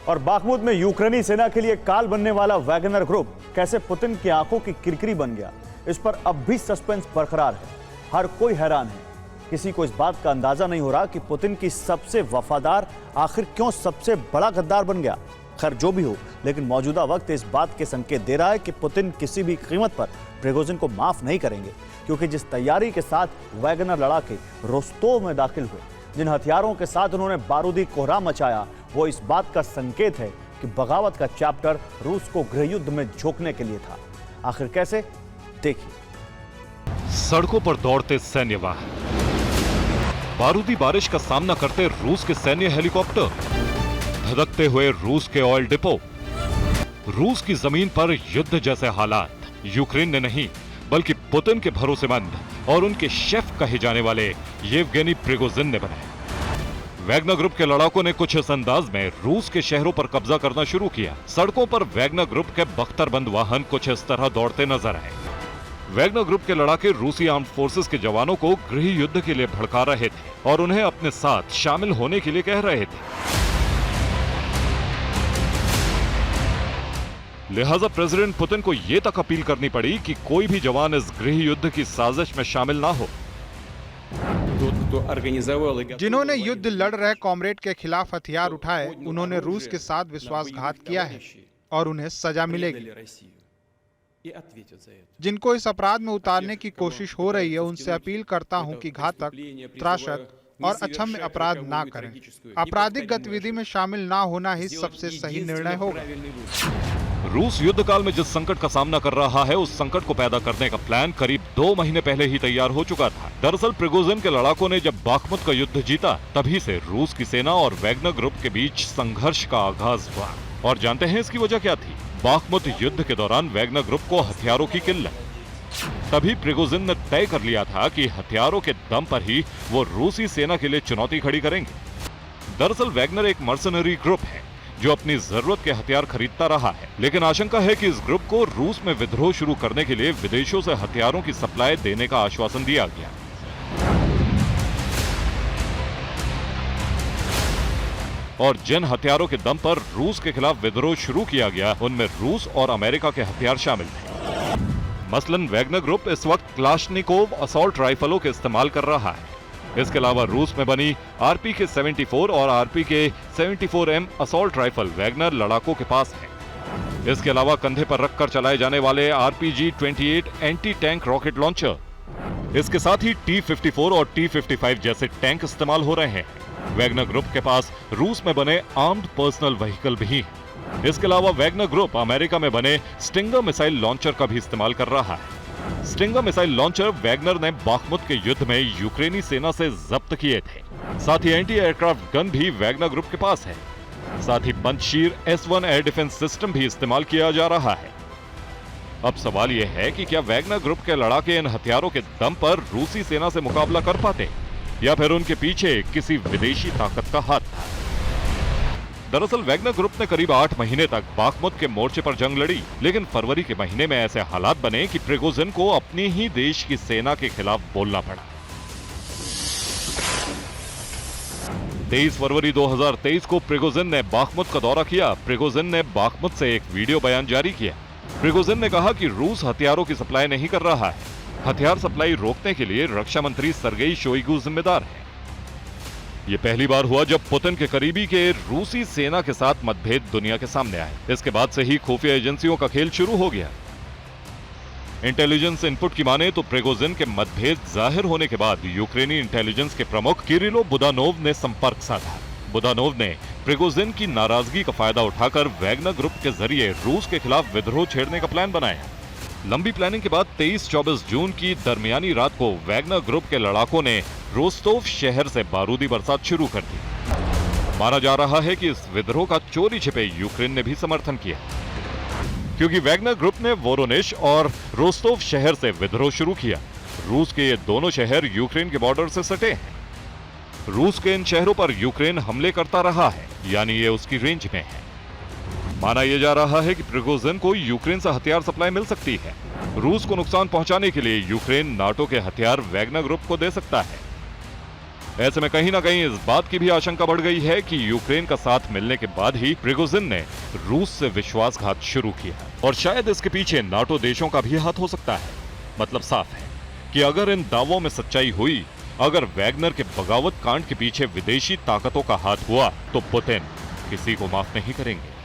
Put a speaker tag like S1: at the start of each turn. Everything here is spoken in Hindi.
S1: और बाखमुत में यूक्रेनी सेना के लिए काल बनने वाला वैगनर ग्रुप कैसे पुतिन की आंखों की किरकिरी बन गया, इस पर अब भी सस्पेंस बरकरार है। हर कोई हैरान है। किसी को इस बात का अंदाजा नहीं हो रहा कि पुतिन की सबसे वफादार आखिर क्यों सबसे बड़ा गद्दार बन गया। खैर जो भी हो, लेकिन मौजूदा वक्त इस बात के संकेत दे रहा है कि पुतिन किसी भी कीमत पर प्रिगोजिन को माफ नहीं करेंगे, क्योंकि जिस तैयारी के साथ वैगनर लड़ाके रोस्तोव में दाखिल हुए, जिन हथियारों के साथ उन्होंने बारूदी कोहराम मचाया, वो इस बात का संकेत है कि बगावत का चैप्टर रूस को गृहयुद्ध में झोंकने के लिए था। आखिर कैसे, देखिए।
S2: सड़कों पर दौड़ते सैन्य वाहन, बारूदी बारिश का सामना करते रूस के सैन्य हेलीकॉप्टर, धधकते हुए रूस के ऑयल डिपो, रूस की जमीन पर युद्ध जैसे हालात यूक्रेन ने नहीं बल्कि पुतिन के भरोसेमंद और उनके शेफ कहे जाने वाले येवगेनी प्रिगोजिन ने बनाए। वैगनर ग्रुप के लड़ाकों ने कुछ इस अंदाज में रूस के शहरों पर कब्जा करना शुरू किया। सड़कों पर वैगनर ग्रुप के बख्तरबंद वाहन कुछ इस तरह दौड़ते नजर आए। वैगनर ग्रुप के लड़ाके रूसी आर्म्ड फोर्सेस के जवानों को गृह युद्ध के लिए भड़का रहे थे और उन्हें अपने साथ शामिल होने के लिए कह रहे थे। लिहाजा प्रेसिडेंट पुतिन को यह तक अपील करनी पड़ी कि कोई भी जवान इस गृह युद्ध की साजिश में शामिल ना हो।
S3: जिन्होंने युद्ध लड़ रहे कॉमरेड के खिलाफ हथियार उठाए, उन्होंने रूस के साथ विश्वासघात किया है और उन्हें सजा मिलेगी। जिनको इस अपराध में उतारने की कोशिश हो रही है, उनसे अपील करता हूं कि घातक, त्रासक और अक्षम्य अपराध ना करें। आपराधिक गतिविधि में शामिल ना होना ही सबसे सही निर्णय होगा।
S2: रूस युद्ध काल में जिस संकट का सामना कर रहा है, उस संकट को पैदा करने का प्लान करीब 2 महीने पहले ही तैयार हो चुका था। दरअसल प्रिगोजिन के लड़ाकों ने जब बाखमुत का युद्ध जीता, तभी से रूस की सेना और वैगनर ग्रुप के बीच संघर्ष का आगाज हुआ। और जानते हैं इसकी वजह क्या थी? बाखमुत युद्ध के दौरान वैगनर ग्रुप को हथियारों की किल्लत। तभी प्रिगोजिन ने तय कर लिया था कि हथियारों के दम पर ही वो रूसी सेना के लिए चुनौती खड़ी करेंगे। दरअसल वैगनर एक मर्सनरी ग्रुप है जो अपनी जरूरत के हथियार खरीदता रहा है, लेकिन आशंका है कि इस ग्रुप को रूस में विद्रोह शुरू करने के लिए विदेशों से हथियारों की सप्लाई देने का आश्वासन दिया गया। और जिन हथियारों के दम पर रूस के खिलाफ विद्रोह शुरू किया गया, उनमें रूस और अमेरिका के हथियार शामिल थे। मसलन वैगनर ग्रुप इस वक्त क्लाशनिकोव असॉल्ट राइफलों के इस्तेमाल कर रहा है। इसके अलावा रूस में बनी आरपीके 74 और आरपीके 74M असॉल्ट राइफल वैगनर लड़ाकों के पास है। इसके अलावा कंधे पर रखकर चलाए जाने वाले RPG-28 anti tank rocket launcher, इसके साथ ही T-54 और T-55 जैसे टैंक इस्तेमाल हो रहे हैं। वैगनर ग्रुप के पास रूस में बने आर्म्ड पर्सनल व्हीकल भी हैं। इसके अलावा वैगनर ग्रुप अमेरिका में बने स्टिंगर मिसाइल लॉन्चर का भी इस्तेमाल कर रहा है। स्टिंगर मिसाइल लॉन्चर वैगनर ने बाखमुत के युद्ध में यूक्रेनी सेना से जब्त किए थे। साथ ही एंटी एयरक्राफ्ट गन भी वैगनर ग्रुप के पास है। साथ ही Pantsir S-1 air defence system भी इस्तेमाल किया जा रहा है। अब सवाल यह है कि क्या वैगनर ग्रुप के लड़ाके इन हथियारों के दम पर रूसी सेना से मुकाबला कर पाते, या फिर उनके पीछे किसी विदेशी ताकत का हाथ था? दरअसल वैगनर ग्रुप ने करीब 8 महीने तक बाखमुत के मोर्चे पर जंग लड़ी, लेकिन फरवरी के महीने में ऐसे हालात बने कि प्रिगोजिन को अपनी ही देश की सेना के खिलाफ बोलना पड़ा। 23 फरवरी 2023 को प्रिगोजिन ने बाखमुत का दौरा किया। प्रिगोजिन ने बाखमुत से एक वीडियो बयान जारी किया। प्रिगोजिन ने कहा कि रूस हथियारों की सप्लाई नहीं कर रहा है। हथियार सप्लाई रोकने के लिए रक्षा मंत्री सर्गेई शोइगु जिम्मेदार है। ये पहली बार हुआ जब पुतिन के करीबी के रूसी सेना के साथ मतभेद दुनिया के सामने आए। इसके बाद से ही खुफिया एजेंसियों का खेल शुरू हो गया। इंटेलिजेंस इनपुट की माने तो प्रिगोजिन के मतभेद जाहिर होने के बाद यूक्रेनी इंटेलिजेंस के प्रमुख किरिलो बुदानोव ने संपर्क साधा। बुदानोव ने प्रिगोजिन की नाराजगी का फायदा उठाकर वैगनर ग्रुप के जरिए रूस के खिलाफ विद्रोह छेड़ने का प्लान बनाया। लंबी प्लानिंग के बाद 23-24 जून की दरमियानी रात को वैगनर ग्रुप के लड़ाकों ने रोस्तोव शहर से बारूदी बरसात शुरू कर दी। माना जा रहा है कि इस विद्रोह का चोरी छिपे यूक्रेन ने भी समर्थन किया, क्योंकि वैगनर ग्रुप ने वोरोनिश और रोस्तोव शहर से विद्रोह शुरू किया। रूस के ये दोनों शहर यूक्रेन के बॉर्डर से सटे हैं। रूस के इन शहरों पर यूक्रेन हमले करता रहा है, यानी ये उसकी रेंज में है। माना यह जा रहा है कि प्रिगोजिन को यूक्रेन से हथियार सप्लाई मिल सकती है। रूस को नुकसान पहुंचाने के लिए यूक्रेन नाटो के हथियार वैगनर ग्रुप को दे सकता है। ऐसे में कहीं ना कहीं इस बात की भी आशंका बढ़ गई है कि यूक्रेन का साथ मिलने के बाद ही प्रिगोजिन ने रूस से विश्वासघात शुरू किया और शायद इसके पीछे नाटो देशों का भी हाथ हो सकता है। मतलब साफ है कि अगर इन दावों में सच्चाई हुई, अगर वैगनर के बगावत कांड के पीछे विदेशी ताकतों का हाथ हुआ, तो पुतिन किसी को माफ नहीं करेंगे।